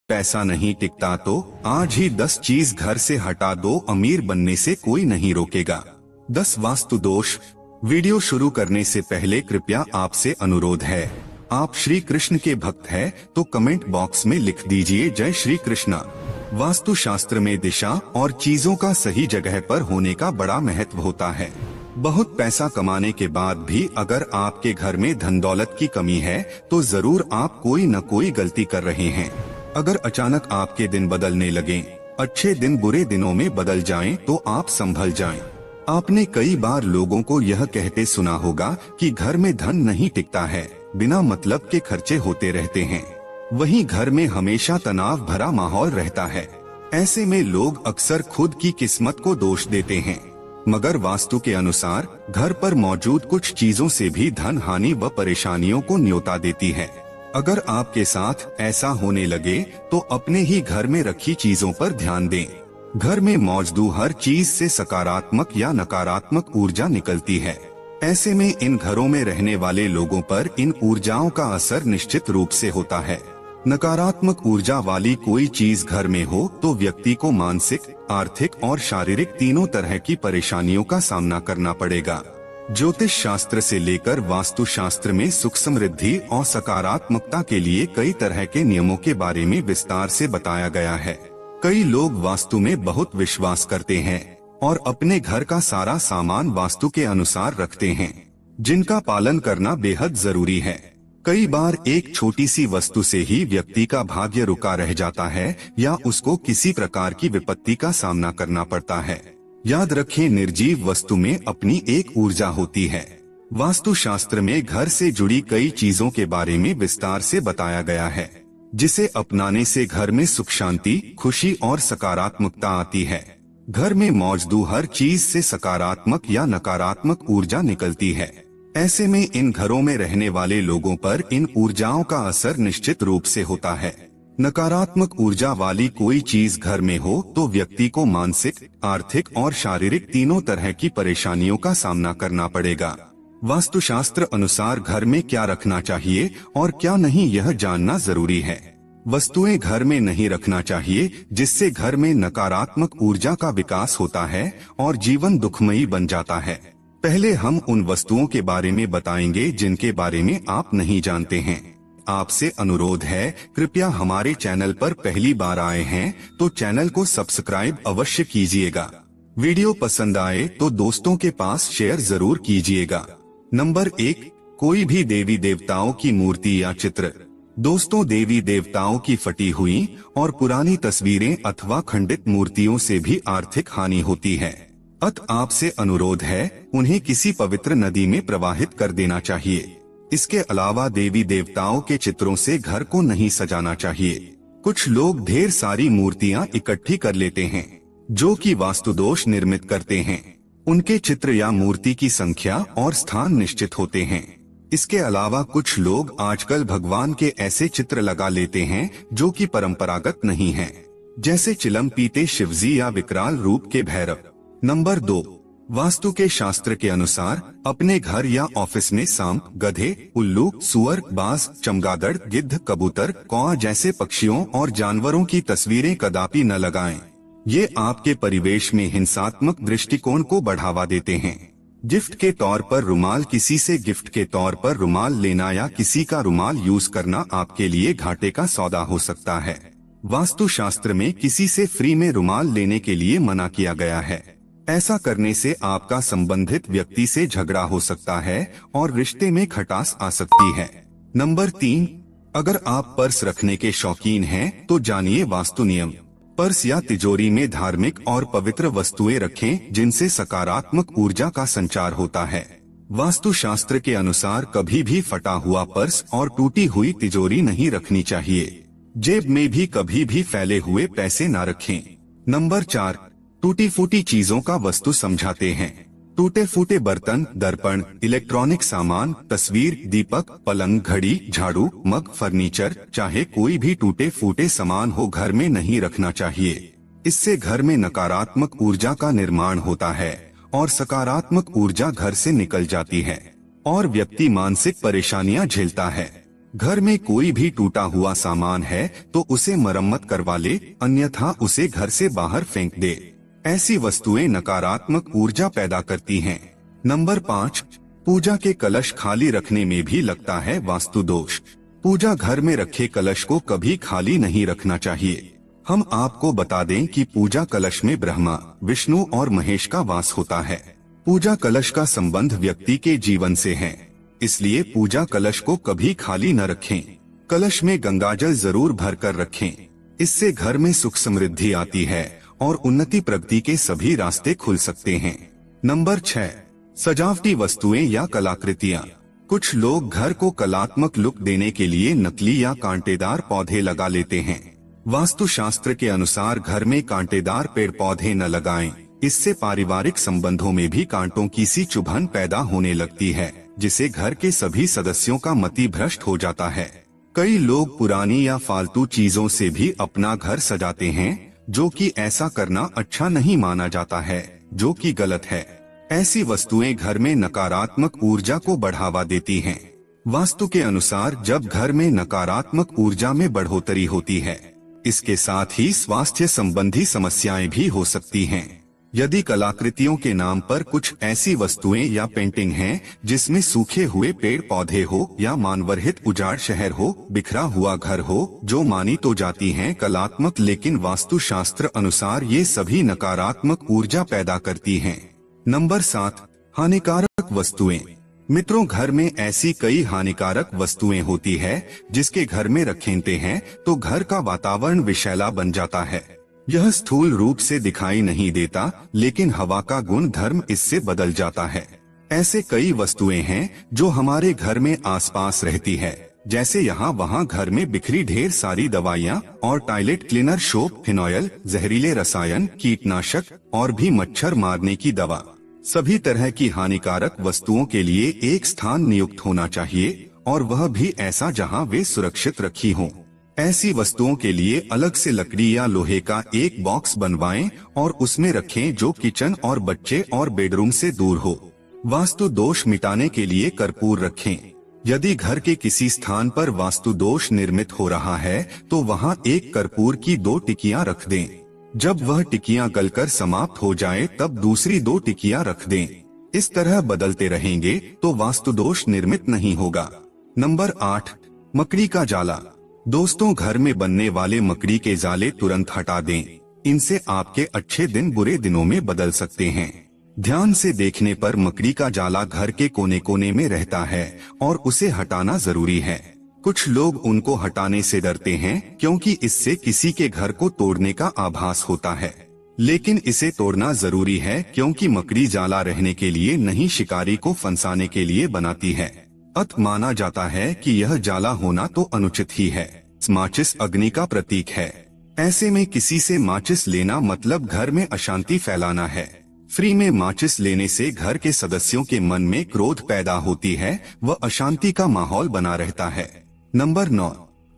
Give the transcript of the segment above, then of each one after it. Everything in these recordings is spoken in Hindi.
पैसा नहीं टिकता तो आज ही 10 चीज घर से हटा दो, अमीर बनने से कोई नहीं रोकेगा। 10 वास्तु दोष। वीडियो शुरू करने से पहले कृपया आपसे अनुरोध है, आप श्री कृष्ण के भक्त हैं तो कमेंट बॉक्स में लिख दीजिए जय श्री कृष्णा। वास्तु शास्त्र में दिशा और चीजों का सही जगह पर होने का बड़ा महत्व होता है। बहुत पैसा कमाने के बाद भी अगर आपके घर में धन दौलत की कमी है तो जरूर आप कोई न कोई गलती कर रहे हैं। अगर अचानक आपके दिन बदलने लगे, अच्छे दिन बुरे दिनों में बदल जाएं, तो आप संभल जाएं। आपने कई बार लोगों को यह कहते सुना होगा कि घर में धन नहीं टिकता है, बिना मतलब के खर्चे होते रहते हैं। वहीं घर में हमेशा तनाव भरा माहौल रहता है। ऐसे में लोग अक्सर खुद की किस्मत को दोष देते हैं, मगर वास्तु के अनुसार घर पर मौजूद कुछ चीजों से भी धन हानि व परेशानियों को न्योता देती है। अगर आपके साथ ऐसा होने लगे तो अपने ही घर में रखी चीजों पर ध्यान दें। घर में मौजूद हर चीज से सकारात्मक या नकारात्मक ऊर्जा निकलती है। ऐसे में इन घरों में रहने वाले लोगों पर इन ऊर्जाओं का असर निश्चित रूप से होता है। नकारात्मक ऊर्जा वाली कोई चीज घर में हो तो व्यक्ति को मानसिक, आर्थिक और शारीरिक तीनों तरह की परेशानियों का सामना करना पड़ेगा। ज्योतिष शास्त्र से लेकर वास्तु शास्त्र में सुख समृद्धि और सकारात्मकता के लिए कई तरह के नियमों के बारे में विस्तार से बताया गया है। कई लोग वास्तु में बहुत विश्वास करते हैं और अपने घर का सारा सामान वास्तु के अनुसार रखते हैं, जिनका पालन करना बेहद जरूरी है। कई बार एक छोटी सी वस्तु से ही व्यक्ति का भाग्य रुका रह जाता है या उसको किसी प्रकार की विपत्ति का सामना करना पड़ता है। याद रखें, निर्जीव वस्तु में अपनी एक ऊर्जा होती है। वास्तु शास्त्र में घर से जुड़ी कई चीजों के बारे में विस्तार से बताया गया है, जिसे अपनाने से घर में सुख शांति, खुशी और सकारात्मकता आती है। घर में मौजूद हर चीज से सकारात्मक या नकारात्मक ऊर्जा निकलती है। ऐसे में इन घरों में रहने वाले लोगों पर इन ऊर्जाओं का असर निश्चित रूप से होता है। नकारात्मक ऊर्जा वाली कोई चीज घर में हो तो व्यक्ति को मानसिक, आर्थिक और शारीरिक तीनों तरह की परेशानियों का सामना करना पड़ेगा। वास्तुशास्त्र अनुसार घर में क्या रखना चाहिए और क्या नहीं, यह जानना जरूरी है। वस्तुएं घर में नहीं रखना चाहिए जिससे घर में नकारात्मक ऊर्जा का विकास होता है और जीवन दुखमयी बन जाता है। पहले हम उन वस्तुओं के बारे में बताएंगे जिनके बारे में आप नहीं जानते हैं। आपसे अनुरोध है, कृपया हमारे चैनल पर पहली बार आए हैं तो चैनल को सब्सक्राइब अवश्य कीजिएगा। वीडियो पसंद आए तो दोस्तों के पास शेयर जरूर कीजिएगा। नंबर 1, कोई भी देवी देवताओं की मूर्ति या चित्र। दोस्तों, देवी देवताओं की फटी हुई और पुरानी तस्वीरें अथवा खंडित मूर्तियों से भी आर्थिक हानि होती है। अतः आपसे अनुरोध है, उन्हें किसी पवित्र नदी में प्रवाहित कर देना चाहिए। इसके अलावा देवी देवताओं के चित्रों से घर को नहीं सजाना चाहिए। कुछ लोग ढेर सारी मूर्तियां इकट्ठी कर लेते हैं जो कि वास्तु दोष निर्मित करते हैं। उनके चित्र या मूर्ति की संख्या और स्थान निश्चित होते हैं। इसके अलावा कुछ लोग आजकल भगवान के ऐसे चित्र लगा लेते हैं जो कि परंपरागत नहीं हैं, जैसे चिलम पीते शिवजी या विकराल रूप के भैरव। नंबर 2, वास्तु के शास्त्र के अनुसार अपने घर या ऑफिस में सांप, गधे, उल्लू, सुअर, बाज, चमगादड़, गिद्ध, कबूतर, कौआ जैसे पक्षियों और जानवरों की तस्वीरें कदापि न लगाएं। ये आपके परिवेश में हिंसात्मक दृष्टिकोण को बढ़ावा देते हैं। गिफ्ट के तौर पर रुमाल। किसी से गिफ्ट के तौर पर रुमाल लेना या किसी का रुमाल यूज करना आपके लिए घाटे का सौदा हो सकता है। वास्तु शास्त्र में किसी से फ्री में रुमाल लेने के लिए मना किया गया है। ऐसा करने से आपका संबंधित व्यक्ति से झगड़ा हो सकता है और रिश्ते में खटास आ सकती है। नंबर 3, अगर आप पर्स रखने के शौकीन हैं तो जानिए वास्तु नियम। पर्स या तिजोरी में धार्मिक और पवित्र वस्तुएं रखें जिनसे सकारात्मक ऊर्जा का संचार होता है। वास्तु शास्त्र के अनुसार कभी भी फटा हुआ पर्स और टूटी हुई तिजोरी नहीं रखनी चाहिए। जेब में भी कभी भी फैले हुए पैसे न रखें। नंबर 4, टूटी फूटी चीजों का वास्तु समझाते हैं। टूटे फूटे बर्तन, दर्पण, इलेक्ट्रॉनिक सामान, तस्वीर, दीपक, पलंग, घड़ी, झाड़ू, मग, फर्नीचर, चाहे कोई भी टूटे फूटे सामान हो, घर में नहीं रखना चाहिए। इससे घर में नकारात्मक ऊर्जा का निर्माण होता है और सकारात्मक ऊर्जा घर से निकल जाती है और व्यक्ति मानसिक परेशानियां झेलता है। घर में कोई भी टूटा हुआ सामान है तो उसे मरम्मत करवा ले, अन्यथा उसे घर से बाहर फेंक दे। ऐसी वस्तुएं नकारात्मक ऊर्जा पैदा करती हैं। नंबर 5, पूजा के कलश खाली रखने में भी लगता है वास्तु दोष। पूजा घर में रखे कलश को कभी खाली नहीं रखना चाहिए। हम आपको बता दें कि पूजा कलश में ब्रह्मा, विष्णु और महेश का वास होता है। पूजा कलश का संबंध व्यक्ति के जीवन से है, इसलिए पूजा कलश को कभी खाली न रखें। कलश में गंगाजल जरूर भर कर रखें। इससे घर में सुख समृद्धि आती है और उन्नति प्रगति के सभी रास्ते खुल सकते हैं। नंबर 6, सजावटी वस्तुएं या कलाकृतियां। कुछ लोग घर को कलात्मक लुक देने के लिए नकली या कांटेदार पौधे लगा लेते हैं। वास्तु शास्त्र के अनुसार घर में कांटेदार पेड़ पौधे न लगाएं। इससे पारिवारिक संबंधों में भी कांटों की सी चुभन पैदा होने लगती है, जिसे घर के सभी सदस्यों का मति भ्रष्ट हो जाता है। कई लोग पुरानी या फालतू चीजों से भी अपना घर सजाते हैं, जो कि ऐसा करना अच्छा नहीं माना जाता है, जो कि गलत है। ऐसी वस्तुएं घर में नकारात्मक ऊर्जा को बढ़ावा देती हैं। वास्तु के अनुसार जब घर में नकारात्मक ऊर्जा में बढ़ोतरी होती है, इसके साथ ही स्वास्थ्य संबंधी समस्याएं भी हो सकती हैं। यदि कलाकृतियों के नाम पर कुछ ऐसी वस्तुएं या पेंटिंग हैं, जिसमें सूखे हुए पेड़ पौधे हो या मानवरहित उजाड़ शहर हो, बिखरा हुआ घर हो, जो मानी तो जाती हैं कलात्मक, लेकिन वास्तुशास्त्र अनुसार ये सभी नकारात्मक ऊर्जा पैदा करती हैं। नंबर 7, हानिकारक वस्तुएं। मित्रों, घर में ऐसी कई हानिकारक वस्तुएं होती है जिसके घर में रखेंते हैं तो घर का वातावरण विषैला बन जाता है। यह स्थूल रूप से दिखाई नहीं देता, लेकिन हवा का गुण धर्म इससे बदल जाता है। ऐसे कई वस्तुएं हैं जो हमारे घर में आसपास रहती है, जैसे यहाँ वहाँ घर में बिखरी ढेर सारी दवाइयाँ और टॉयलेट क्लीनर, सोप, फिनॉयल, जहरीले रसायन, कीटनाशक और भी मच्छर मारने की दवा। सभी तरह की हानिकारक वस्तुओं के लिए एक स्थान नियुक्त होना चाहिए, और वह भी ऐसा जहाँ वे सुरक्षित रखी हों। ऐसी वस्तुओं के लिए अलग से लकड़ी या लोहे का एक बॉक्स बनवाएं और उसमें रखें, जो किचन और बच्चे और बेडरूम से दूर हो। वास्तु दोष मिटाने के लिए कर्पूर रखें। यदि घर के किसी स्थान पर वास्तु दोष निर्मित हो रहा है तो वहां एक कर्पूर की 2 टिकियां रख दें। जब वह टिकियां गलकर समाप्त हो जाए तब दूसरी 2 टिकियां रख दें। इस तरह बदलते रहेंगे तो वास्तु दोष निर्मित नहीं होगा। नंबर 8, मकड़ी का जाला। दोस्तों, घर में बनने वाले मकड़ी के जाले तुरंत हटा दें। इनसे आपके अच्छे दिन बुरे दिनों में बदल सकते हैं। ध्यान से देखने पर मकड़ी का जाला घर के कोने कोने में रहता है और उसे हटाना जरूरी है। कुछ लोग उनको हटाने से डरते हैं क्योंकि इससे किसी के घर को तोड़ने का आभास होता है, लेकिन इसे तोड़ना जरूरी है क्योंकि मकड़ी जाला रहने के लिए नहीं, शिकारी को फंसाने के लिए बनाती है। अत माना जाता है कि यह जाला होना तो अनुचित ही है। माचिस अग्नि का प्रतीक है। ऐसे में किसी से माचिस लेना मतलब घर में अशांति फैलाना है। फ्री में माचिस लेने से घर के सदस्यों के मन में क्रोध पैदा होती है, वह अशांति का माहौल बना रहता है। नंबर 9,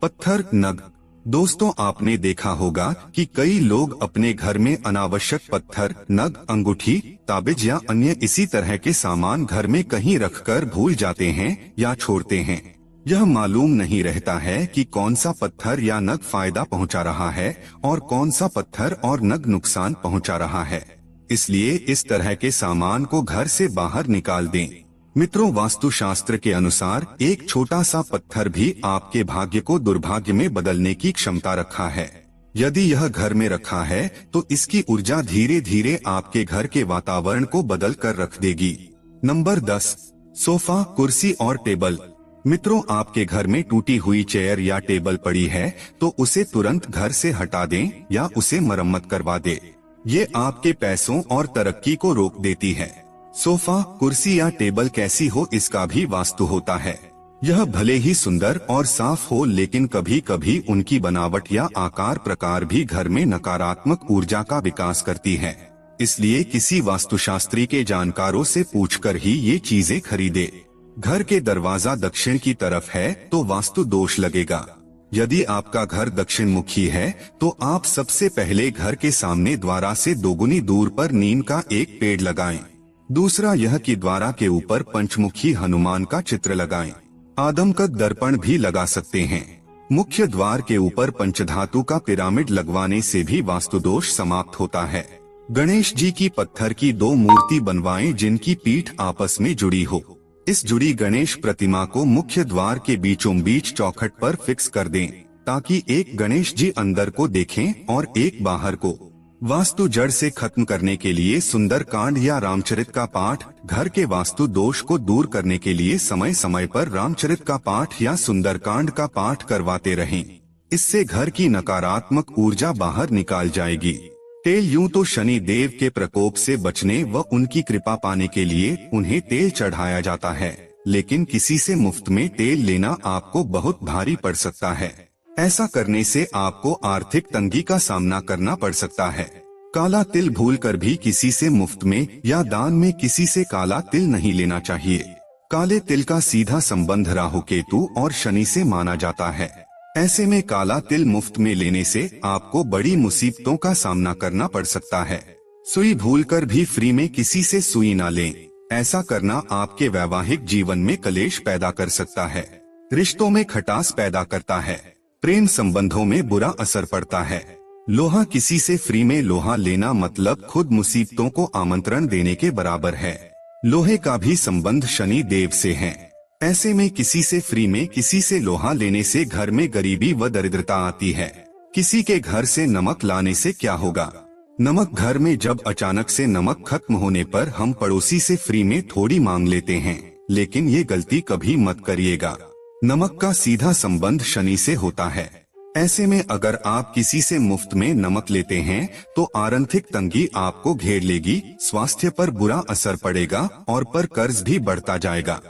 पत्थर, नग। दोस्तों, आपने देखा होगा कि कई लोग अपने घर में अनावश्यक पत्थर, नग, अंगूठी, ताबिज या अन्य इसी तरह के सामान घर में कहीं रखकर भूल जाते हैं या छोड़ते हैं। यह मालूम नहीं रहता है कि कौन सा पत्थर या नग फायदा पहुंचा रहा है और कौन सा पत्थर और नग नुकसान पहुंचा रहा है। इसलिए इस तरह के सामान को घर से बाहर निकाल दें। मित्रों, वास्तुशास्त्र के अनुसार एक छोटा सा पत्थर भी आपके भाग्य को दुर्भाग्य में बदलने की क्षमता रखा है। यदि यह घर में रखा है तो इसकी ऊर्जा धीरे धीरे आपके घर के वातावरण को बदल कर रख देगी। नंबर 10, सोफा, कुर्सी और टेबल। मित्रों, आपके घर में टूटी हुई चेयर या टेबल पड़ी है तो उसे तुरंत घर से हटा दें या उसे मरम्मत करवा दें। ये आपके पैसों और तरक्की को रोक देती है। सोफा, कुर्सी या टेबल कैसी हो इसका भी वास्तु होता है। यह भले ही सुंदर और साफ हो, लेकिन कभी कभी उनकी बनावट या आकार प्रकार भी घर में नकारात्मक ऊर्जा का विकास करती है। इसलिए किसी वास्तुशास्त्री के जानकारों से पूछकर ही ये चीजें खरीदे। घर के दरवाजा दक्षिण की तरफ है तो वास्तु दोष लगेगा। यदि आपका घर दक्षिण मुखी है तो आप सबसे पहले घर के सामने द्वारा से 2 गुनी दूर पर नीम का एक पेड़ लगाएं। दूसरा यह कि द्वारा के ऊपर पंचमुखी हनुमान का चित्र लगाएं। आदमकद दर्पण भी लगा सकते हैं। मुख्य द्वार के ऊपर पंचधातु का पिरामिड लगवाने से भी वास्तु दोष समाप्त होता है। गणेश जी की पत्थर की 2 मूर्ति बनवाएं जिनकी पीठ आपस में जुड़ी हो। इस जुड़ी गणेश प्रतिमा को मुख्य द्वार के बीचों बीच चौखट पर फिक्स कर दें, ताकि एक गणेश जी अंदर को देखें और एक बाहर को। वास्तु जड़ से खत्म करने के लिए सुंदरकांड या रामचरित का पाठ, घर के वास्तु दोष को दूर करने के लिए समय समय पर रामचरित का पाठ या सुंदरकांड का पाठ करवाते रहें। इससे घर की नकारात्मक ऊर्जा बाहर निकाल जाएगी। तेल यूं तो शनि देव के प्रकोप से बचने व उनकी कृपा पाने के लिए उन्हें तेल चढ़ाया जाता है, लेकिन किसी से मुफ्त में तेल लेना आपको बहुत भारी पड़ सकता है। ऐसा करने से आपको आर्थिक तंगी का सामना करना पड़ सकता है। काला तिल भूलकर भी किसी से मुफ्त में या दान में किसी से काला तिल नहीं लेना चाहिए। काले तिल का सीधा संबंध राहु केतु और शनि से माना जाता है। ऐसे में काला तिल मुफ्त में लेने से आपको बड़ी मुसीबतों का सामना करना पड़ सकता है। सुई भूलकर भी फ्री में किसी से सुई ना लें। ऐसा करना आपके वैवाहिक जीवन में कलेश पैदा कर सकता है, रिश्तों में खटास पैदा करता है, प्रेम संबंधों में बुरा असर पड़ता है। लोहा किसी से फ्री में लोहा लेना मतलब खुद मुसीबतों को आमंत्रण देने के बराबर है। लोहे का भी संबंध शनि देव से है। ऐसे में किसी से फ्री में किसी से लोहा लेने से घर में गरीबी व दरिद्रता आती है। किसी के घर से नमक लाने से क्या होगा? नमक घर में जब अचानक से नमक खत्म होने पर हम पड़ोसी से फ्री में थोड़ी मांग लेते हैं, लेकिन ये गलती कभी मत करिएगा। नमक का सीधा संबंध शनि से होता है। ऐसे में अगर आप किसी से मुफ्त में नमक लेते हैं तो आर्थिक तंगी आपको घेर लेगी, स्वास्थ्य पर बुरा असर पड़ेगा और पर कर्ज भी बढ़ता जाएगा।